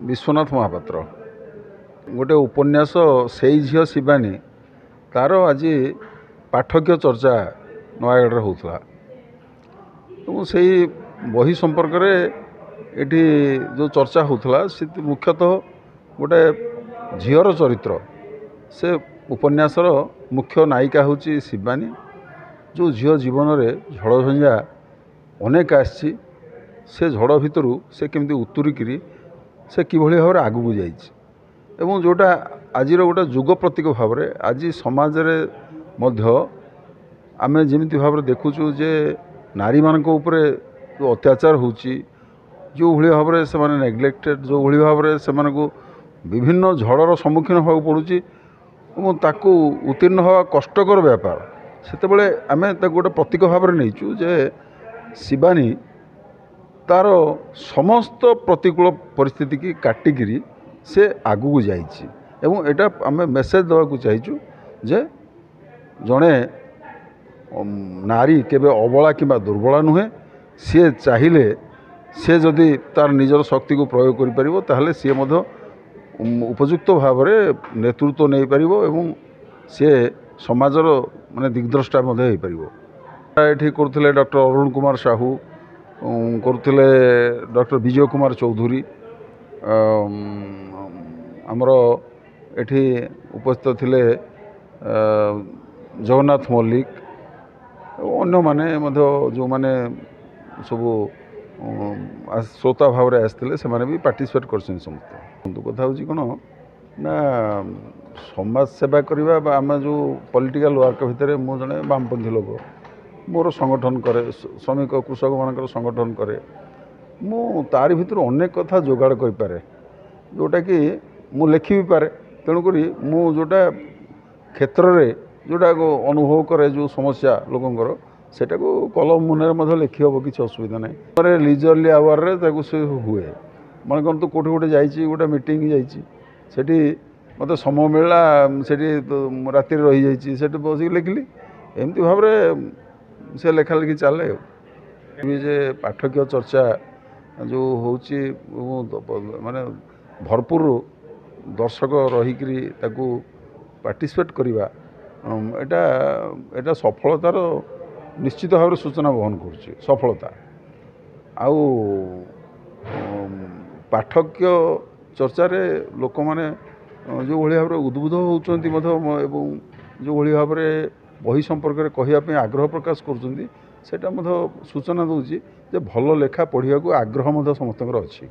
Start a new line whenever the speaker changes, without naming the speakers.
विश्वनाथ महापात्र गोटे उपन्यास से झील शिवानी तार आज पाठक्य चर्चा नयगढ़ होता से बही संपर्क में ये जो चर्चा होता मुख्यतः गोटे झीर चरित्र से उपन्यासर मुख्य नायिका हूँ शिवानी जो झील जीवन में झड़झंझा अनेक आसी से झड़ भितर से केमती उतुरिकी से किभली भाव आगू जाइए जोटा आज गोटे जुग प्रतीक भाव में आज समाज आम जमी भाव देखुचु जे नारी मान जो अत्याचार होची जो भाई भाव में से नेग्लेक्टेड जो भाई भाव में से विभिन्न झड़र सम्मुखीन होगा पड़ुची ताकू उत्तीर्ण हवा कष्टकर व्यापार से आम गोटे प्रतीक भाव में नहींचु जे शिवानी तार समस्त प्रतिकूल परिस्थिति की काटिकी से आगू जाइए आम मेसेज देवाक चाहचु जे जड़े नारी केबे अबला कि दुर्बला नुहे सी चाहिए सी जदि तार निजर शक्ति को प्रयोग कर सी उपयुक्त भाव में नेतृत्व नहीं पार एवं सी समाजर माने दिग्द्रष्टा हो पार ये करते डॉक्टर अरुण कुमार साहू करते डॉक्टर विजय कुमार चौधरी आमर एठी उपस्थित थिले जगन्नाथ मल्लिक अन्य माने जो माने सब श्रोता भाव में आसते से भी पार्टिसिपेट कर समस्त कथा हूँ कौन ना समाज सेवा करवा आम जो पॉलिटिकल वर्क भितर मु जड़े वामपंथी लोक मोर संगठन करे श्रमिक कृषक मान संगठन करे मु तारी भितर अनेक कथा जोगाड़ करें जोटा कि मु लिखि भी पारे तेणुक मु जोटा क्षेत्र में जोटा अनुभव करे जो समस्या लोकंर सेटा को कलम मुने लिखी हम किसी असुविधा ना लिजरली आवर से हुए मन कौन तो कौटे गोटे जाइए गोटे मीटिंग जाइए मत समय मिलला से राति रही जाइए बस लिखिली एमती भाव से लेखा लिखी चले जे पाठक्य चर्चा जो होची माने भरपूर दर्शक रहीकि पार्टिसिपेट करवा एटा सफलतार निश्चित भाव में सूचना बहन कर सफलता आउ पाठक्य चर्चा लोक मैंने जो भाई भाव में उद्बुद्ध होती जो भाई भाव में बही संपर्क में कहवाई आग्रह प्रकाश करूँ सूचना दूसरी भल लेखा पढ़ा आग्रह समस्त अच्छी।